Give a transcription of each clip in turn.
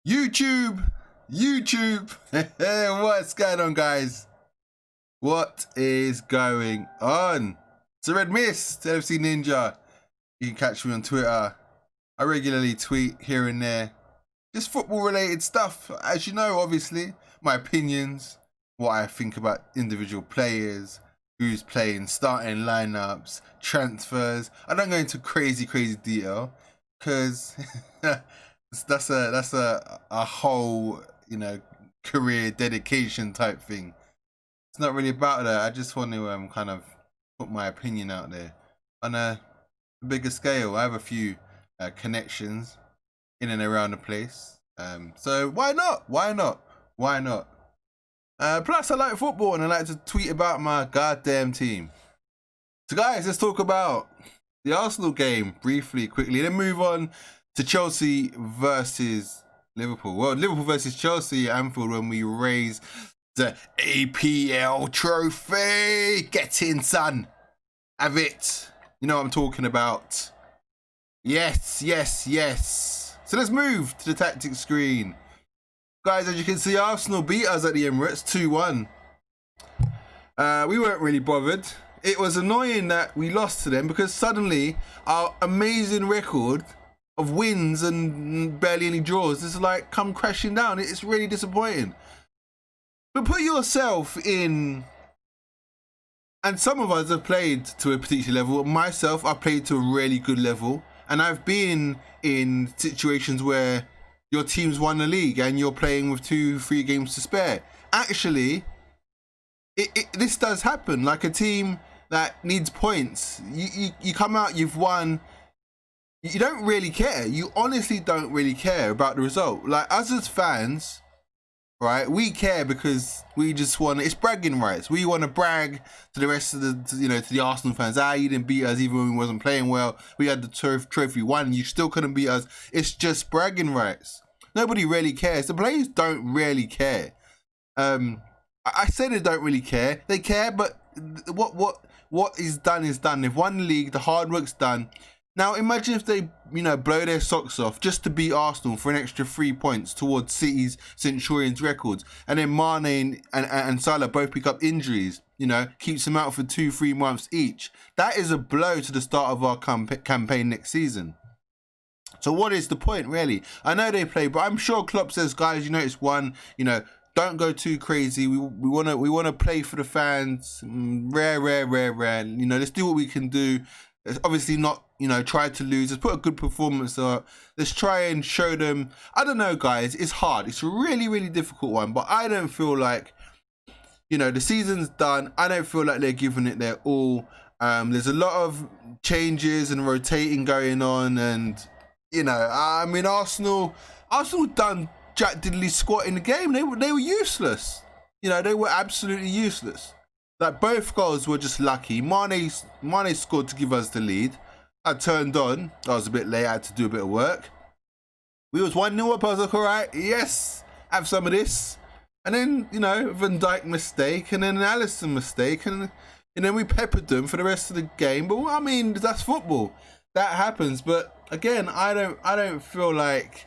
YouTube, what's going on, guys? What is going on? It's a Red Mist, LFC Ninja. You can catch me on Twitter. I regularly tweet here and there, just football-related stuff. As you know, obviously, my opinions, what I think about individual players, who's playing, starting lineups, transfers. I don't go into crazy detail because that's a whole, career dedication type thing. It's not really about that. I just want to kind of put my opinion out there on a bigger scale. I have a few connections in and around the place, so why not? Plus, I like football and I like to tweet about my goddamn team. So, guys, let's talk about the Arsenal game briefly, quickly, and then move on to Chelsea versus Liverpool. Well, Liverpool versus Chelsea at Anfield when we raise the EPL trophy. Get in, son. Have it. You know what I'm talking about. Yes. So let's move to the tactics screen. Guys, as you can see, Arsenal beat us at the Emirates 2-1. We weren't really bothered. It was annoying that we lost to them because suddenly our amazing record of wins and barely any draws is like come crashing down. It's really disappointing. But put yourself in, and some of us have played to a particular level. Myself, I played to a really good level, and I've been in situations where your team's won the league and you're playing with 2-3 games to spare. Actually, this does happen. Like a team that needs points, you come out, you've won. You don't really care. You honestly don't really care about the result. Like us as fans, right? We care because we just want. It's bragging rights. We want to brag to the rest of to the Arsenal fans. You didn't beat us even when we wasn't playing well. We had the trophy won. You still couldn't beat us. It's just bragging rights. Nobody really cares. The players don't really care. I say they don't really care. They care, but what is done is done. They've won the league. The hard work's done. Now imagine if they, blow their socks off just to beat Arsenal for an extra 3 points towards City's Centurions records, and then Mane and Salah both pick up injuries. Keeps them out for 2-3 months each. That is a blow to the start of our campaign next season. So what is the point, really? I know they play, but I'm sure Klopps says, guys, it's one. Don't go too crazy. We wanna play for the fans. Rare. Let's do what we can do. It's obviously not, try to lose. Let's put a good performance up. Let's try and show them. I don't know, guys. It's hard. It's a really difficult one. But I don't feel like, the season's done. I don't feel like they're giving it their all. There's a lot of changes and rotating going on, and Arsenal done Jack Diddley squat in the game. They were useless. They were absolutely useless. Like both goals were just lucky. Mane scored to give us the lead. I turned on. I was a bit late. I had to do a bit of work. We was 1-0 up. I was like, all right, yes, have some of this. And then Van Dijk mistake, and then an Alisson mistake, and then we peppered them for the rest of the game. But that's football. That happens. But again, I don't feel like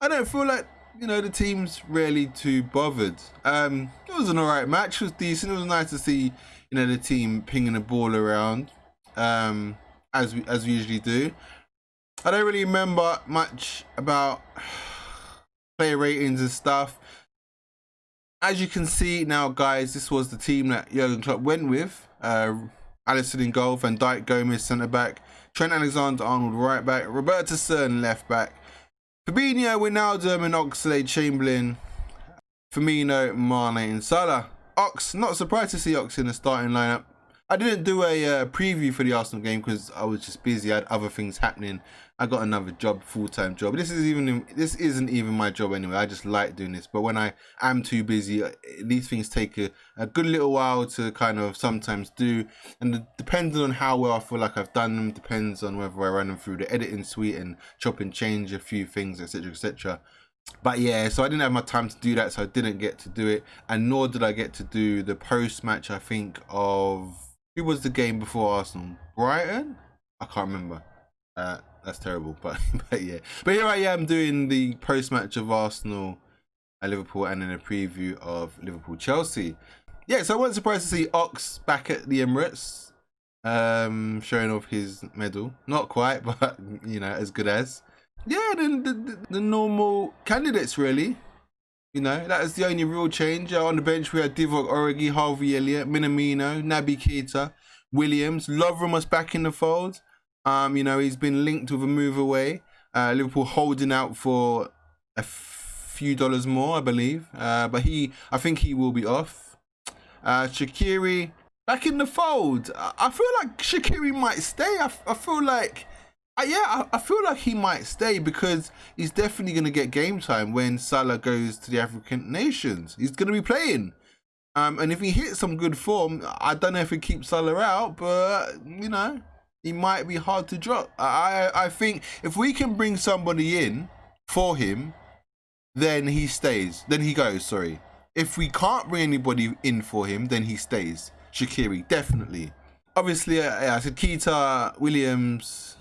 the team's really too bothered. It was an alright match. It was decent. It was nice to see the team pinging the ball around as we usually do. I don't really remember much about player ratings and stuff. As you can see now, guys, this was the team that Jurgen Klopp went with. Alisson in goal, Van Dijk, Gomez centre back, Trent Alexander-Arnold right back, Robertson left back, Fabinho, Wijnaldum and Oxlade-Chamberlain, Firmino, Mane and Salah. Ox, not surprised to see Ox in the starting lineup. I didn't do a preview for the Arsenal game because I was just busy. I had other things happening. I got another job, full-time job. This isn't even my job anyway. I just like doing this. But when I am too busy, these things take a good little while to kind of sometimes do. And depending on how well I feel like I've done them, depends on whether I run them through the editing suite and chop and change a few things, etc. But yeah, so I didn't have my time to do that, so I didn't get to do it. And nor did I get to do the post-match, I think, of... Who was the game before Arsenal? Brighton? I can't remember. That's terrible, but yeah. But here I am doing the post-match of Arsenal and Liverpool, and then a preview of Liverpool-Chelsea. Yeah, so I wasn't surprised to see Ox back at the Emirates, showing off his medal. Not quite, but you know, as good as. Yeah, then the normal candidates really. You know, that is the only real change. On the bench we had Divock Origi, Harvey Elliott, Minamino, Naby Keita, Williams. Lovren was back in the fold. You know, he's been linked with a move away. Liverpool holding out for a few dollars more, I believe. But I think he will be off. Shaqiri back in the fold. I feel like Shaqiri might stay. I feel like, I feel like he might stay because he's definitely going to get game time when Salah goes to the African nations. He's going to be playing. And if he hits some good form, I don't know if he keeps Salah out, but, you know, he might be hard to drop. I think if we can bring somebody in for him, then he stays. Then he goes, sorry. If we can't bring anybody in for him, then he stays. Shaqiri, definitely. Obviously, I said Keita, Williams,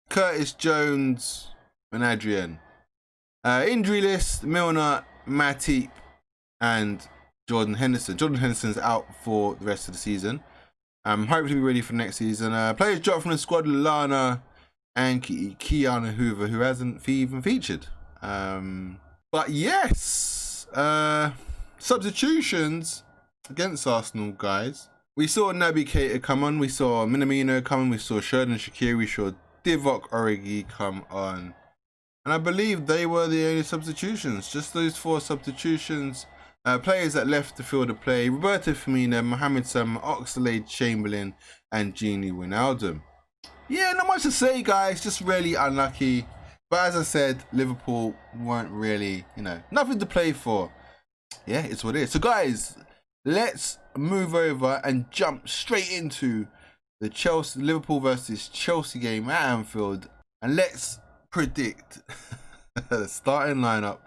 Curtis Jones, and Adrian. Injury list, Milner, Matip, and Jordan Henderson. Jordan Henderson's out for the rest of the season. Hopefully be ready for next season. Players dropped from the squad, Lallana and Keanu Hoover, who hasn't even featured. But yes, substitutions against Arsenal, guys. We saw Naby Keita come on, we saw Minamino come on, we saw Xherdan Shaqiri, we saw Divock Origi come on. And I believe they were the only substitutions, just those 4 substitutions. Players that left the field of play: Roberto Firmino, Mohamed Salah, Oxlade-Chamberlain, and Gini Wijnaldum. Yeah, not much to say, guys. Just really unlucky. But as I said, Liverpool weren't really, you know, nothing to play for. Yeah, it's what it is. So, guys, let's move over and jump straight into the Liverpool versus Chelsea game at Anfield, and let's predict the starting lineup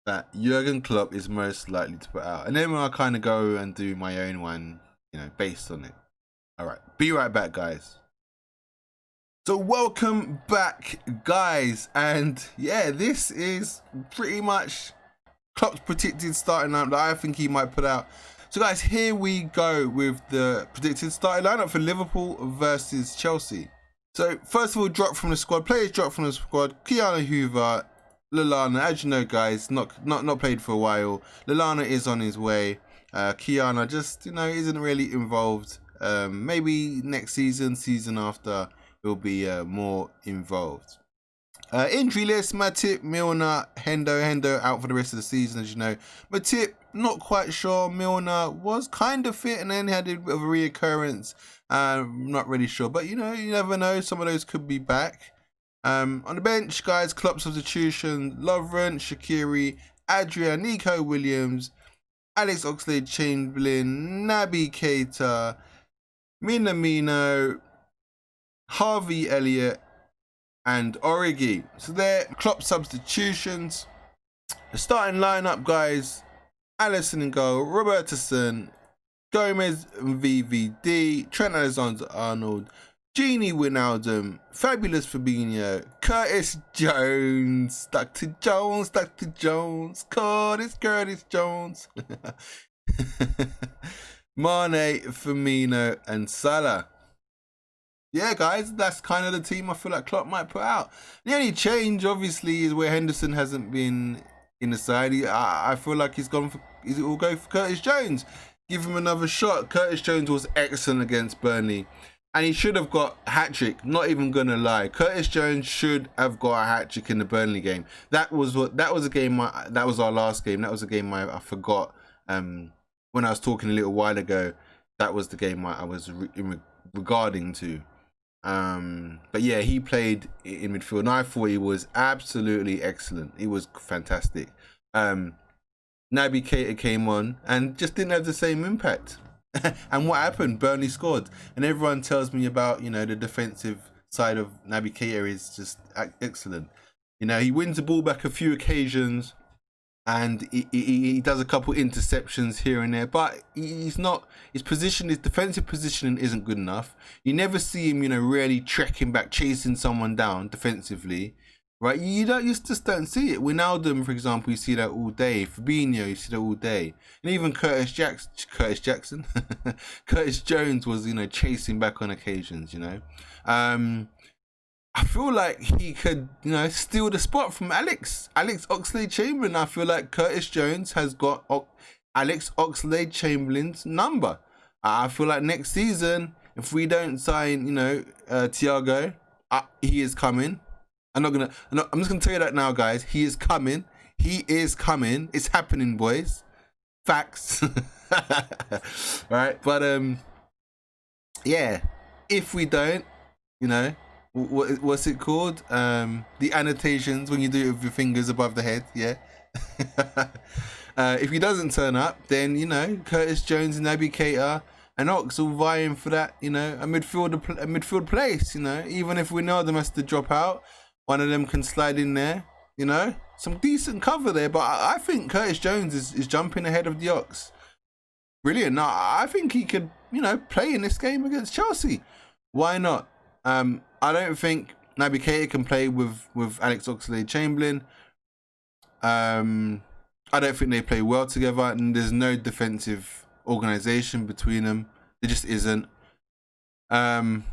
that Jurgen Klopp is most likely to put out. And then I'll kind of go and do my own one, you know, based on it. All right, be right back, guys. So welcome back, guys. And yeah, this is pretty much Klopp's predicted starting lineup that I think he might put out. So guys, here we go with the predicted starting lineup for Liverpool versus Chelsea. So first of all, players dropped from the squad: Keanu Hoover, Lallana. As you know, guys, not played for a while. Lallana is on his way. Keanu just, you know, isn't really involved. Maybe next season after, will be more involved. Injury list: Matip, Milner, Hendo out for the rest of the season, as you know. Matip, not quite sure. Milner was kind of fit and then had a bit of a reoccurrence. Not really sure, but you know, you never know. Some of those could be back. On the bench, guys, Klopp substitution: Lovren, Shaqiri, Adrian, Nico Williams, Alex Oxlade-Chamberlain, Naby Keita, Minamino, Harvey Elliott, and Origi. So they're Klopp substitutions. The starting lineup, guys: Alisson in goal, Robertson, Gomez and VVD, Trent Alexander-Arnold, Gini Wijnaldum, Fabulous Fabinho, Curtis Jones, Dr. Jones, Curtis Jones, Mane, Firmino, and Salah. Yeah, guys, that's kind of the team I feel like Klopp might put out. The only change, obviously, is where Henderson hasn't been in the side. I feel like he'll go for Curtis Jones. Give him another shot. Curtis Jones was excellent against Burnley, and he should have got a hat-trick. Not even gonna lie, Curtis Jones should have got a hat-trick in the Burnley game. That was a game. That was our last game. That was a game I forgot. When I was talking a little while ago, that was the game I was regarding to. But yeah, he played in midfield, and I thought he was absolutely excellent. He was fantastic. Naby Keita came on and just didn't have the same impact. And what happened? Burnley scored, and everyone tells me about, you know, the defensive side of Naby Keita is just excellent. You know, he wins the ball back a few occasions. and he does a couple interceptions here and there, but he's not, his defensive positioning isn't good enough. You never see him, you know, really trekking back, chasing someone down defensively, right? You just don't see it. Wijnaldum, for example, you see that all day. Fabinho, you see that all day, and even Curtis Jackson, Curtis Jones was, you know, chasing back on occasions, you know. I feel like he could, you know, steal the spot from Alex Oxlade-Chamberlain. I feel like Curtis Jones has got Alex Oxlade-Chamberlain's number. I feel like next season, if we don't sign, you know, Thiago, he is coming. I'm just gonna tell you that now, guys. He is coming. He is coming. It's happening, boys. Facts. Right, but yeah. If we don't, you know. What's it called? The annotations when you do it with your fingers above the head, yeah. If he doesn't turn up, then, you know, Curtis Jones and Naby Keita and Ox all vying for that, you know, a midfield place, you know. Even if Wijnaldum has to drop out, one of them can slide in there, you know. Some decent cover there, but I think Curtis Jones is jumping ahead of the Ox. Brilliant. No, I think he could, you know, play in this game against Chelsea. Why not? I don't think Naby Keita can play with Alex Oxlade-Chamberlain. I don't think they play well together, and there's no defensive organisation between them. There just isn't. You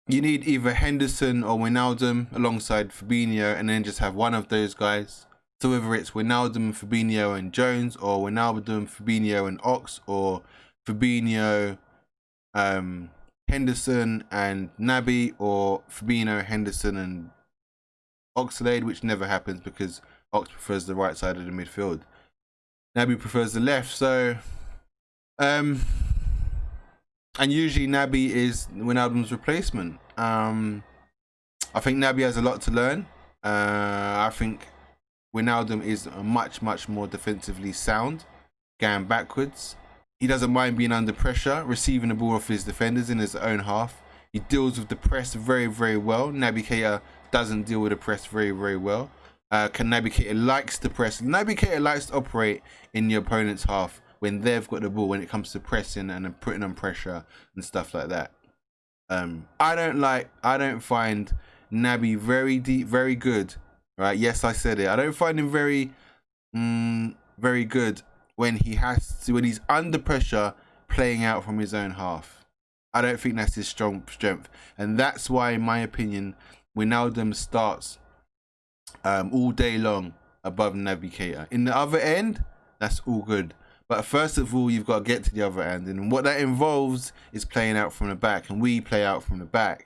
need either Henderson or Wijnaldum alongside Fabinho, and then just have one of those guys. So whether it's Wijnaldum, Fabinho and Jones, or Wijnaldum, Fabinho and Ox, or Fabinho, Henderson and Naby, or Fabinho, Henderson and Oxlade, which never happens because Ox prefers the right side of the midfield. Naby prefers the left, so and usually Naby is Wijnaldum's replacement. I think Naby has a lot to learn. I think Wijnaldum is much more defensively sound, going backwards. He doesn't mind being under pressure, receiving the ball off his defenders in his own half. He deals with the press very well. Naby Keita doesn't deal with the press very well. Naby Keita likes the press. Naby Keita likes to operate in the opponent's half when they've got the ball, when it comes to pressing and putting on pressure and stuff like that. I don't find Naby very good. Right? Yes, I said it. I don't find him very good when he's under pressure playing out from his own half. I don't think that's his strength. And that's why, in my opinion, Wijnaldum starts all day long above Naby Keita. In the other end, that's all good. But first of all, you've got to get to the other end. And what that involves is playing out from the back. And we play out from the back.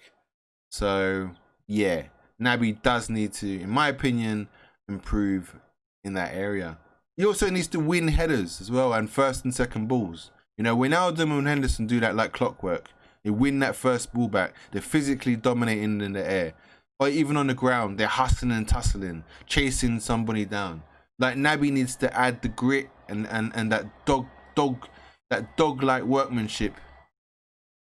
So, yeah, Naby does need to, in my opinion, improve in that area. He also needs to win headers as well and first and second balls. You know, Wijnaldum and Henderson do that like clockwork. They win that first ball back. They're physically dominating in the air. Or even on the ground, they're hustling and tussling, chasing somebody down. Like Naby needs to add the grit and that dog-like workmanship,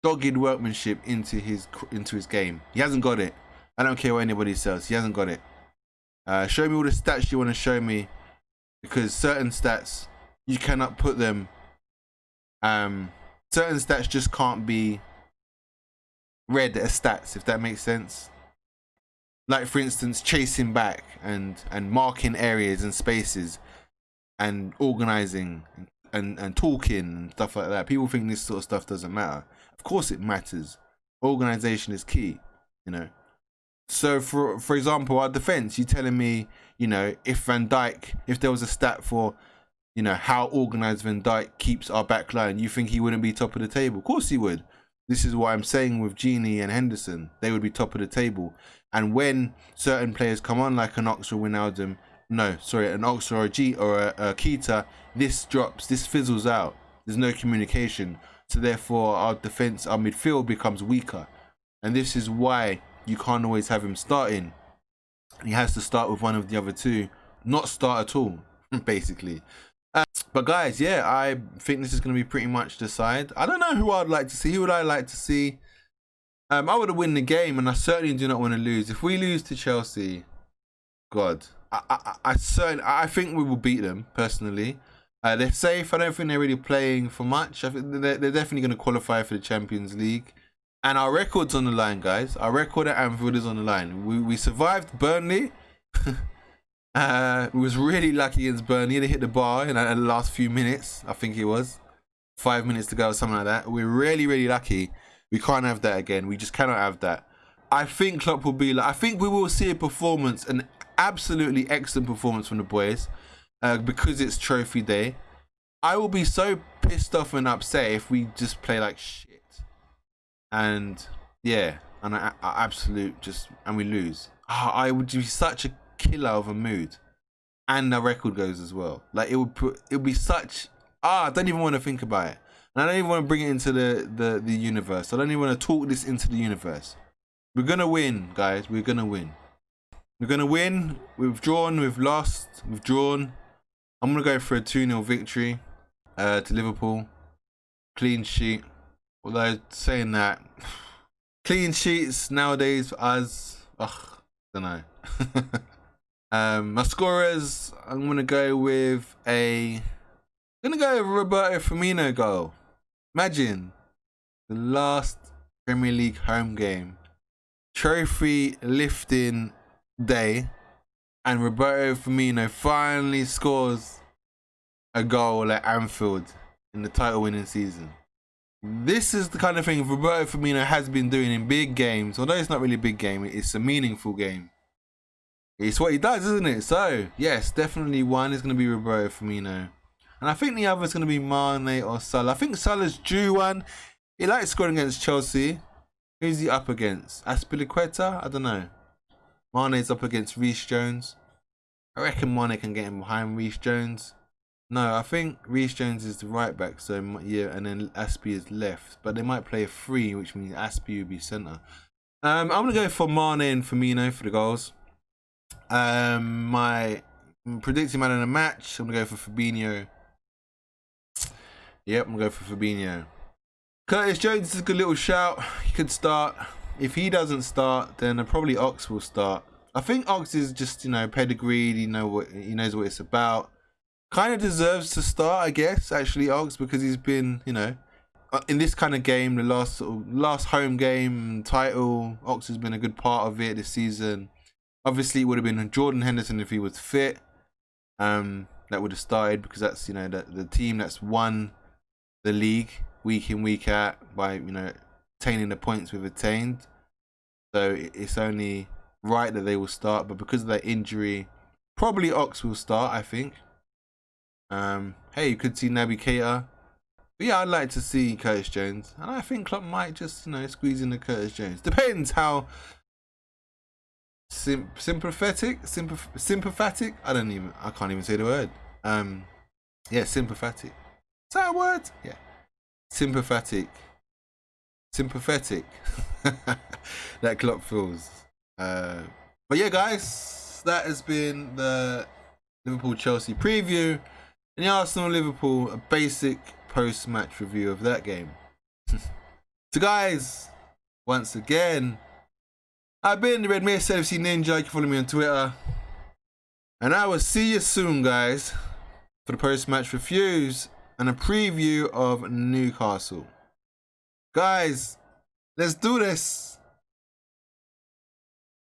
dogged workmanship into his game. He hasn't got it. I don't care what anybody says. He hasn't got it. Show me all the stats you want to show me. Because certain stats, you cannot put them, certain stats just can't be read as stats, if that makes sense. Like, for instance, chasing back and marking areas and spaces and organising and talking and stuff like that. People think this sort of stuff doesn't matter. Of course it matters. Organisation is key, you know. So, for example, our defence, you telling me, you know, if there was a stat for, you know, how organised Van Dijk keeps our back line, you think he wouldn't be top of the table? Of course he would. This is what I'm saying with Gini and Henderson. They would be top of the table. And when certain players come on, like an Ox or Wijnaldum, an Ox or a Keita, this drops, this fizzles out. There's no communication. So therefore, our defence, our midfield becomes weaker. And this is why you can't always have him starting. He has to start with one of the other two, not start at all, basically. But guys, yeah, I think this is going to be pretty much the side. I don't know who I'd like to see. Who would I like to see? I would have won the game, and I certainly do not want to lose. If we lose to Chelsea, God, I think we will beat them personally. They're safe. I don't think they're really playing for much. I think they're definitely going to qualify for the Champions League. And our record's on the line, guys. Our record at Anfield is on the line. We survived Burnley. We was really lucky against Burnley. They hit the bar in the last few minutes. I think it was 5 minutes to go or something like that. We're really, really lucky. We can't have that again. We just cannot have that. I think Klopp will be like, I think we will see a performance, an absolutely excellent performance from the boys, because it's trophy day. I will be so pissed off and upset if we just play like shit. And yeah, and I absolute just, and we lose. I would be such a killer of a mood, and the record goes as well. Like it would be such. I don't even want to think about it, and I don't even want to bring it into the universe. I don't even want to talk this into the universe. We're gonna win, guys. We're gonna win. We're gonna win. We've drawn. We've lost. We've drawn. I'm gonna go for a 2-0 victory to Liverpool. Clean sheet. Although saying that, clean sheets nowadays for us, don't know. My scorers, I'm gonna go with a Roberto Firmino goal. Imagine the last Premier League home game, trophy lifting day, and Roberto Firmino finally scores a goal at Anfield in the title-winning season. This is the kind of thing Roberto Firmino has been doing in big games. Although it's not really a big game, it's a meaningful game. It's what he does, isn't it? So, yes, definitely one is going to be Roberto Firmino. And I think the other is going to be Mane or Salah. I think Salah's due one. He likes scoring against Chelsea. Who's he up against? Azpilicueta? I don't know. Mane's up against Reece Jones. I reckon Mane can get him behind Reece Jones. No, I think Reece Jones is the right back, so yeah, and then Aspi is left. But they might play a 3, which means Aspi would be centre. I'm going to go for Mane and Firmino for the goals. My predicting man in the match, I'm going to go for Fabinho. Yep, I'm going to go for Fabinho. Curtis Jones is a good little shout. He could start. If he doesn't start, then probably Ox will start. I think Ox is just, pedigreed. He knows what it's about. Kind of deserves to start, I guess, actually, Ox, because he's been, in this kind of game, the last home game title, Ox has been a good part of it this season. Obviously, it would have been Jordan Henderson if he was fit. That would have started, because that's, the team that's won the league week in, week out by, attaining the points we've attained. So it's only right that they will start, but because of that injury, probably Ox will start, I think. Hey, you could see Naby Keita. But yeah, I'd like to see Curtis Jones. And I think Klopp might just, squeeze in the Curtis Jones. Depends how sympathetic? I can't even say the word. Yeah, sympathetic. Is that a word? Yeah. Sympathetic. That Klopp feels. But yeah, guys, that has been the Liverpool-Chelsea preview. And the Arsenal-Liverpool, a basic post-match review of that game. So guys, once again, I've been the Red Mist FC Ninja. You can follow me on Twitter. And I will see you soon, guys, for the post-match reviews and a preview of Newcastle. Guys, let's do this.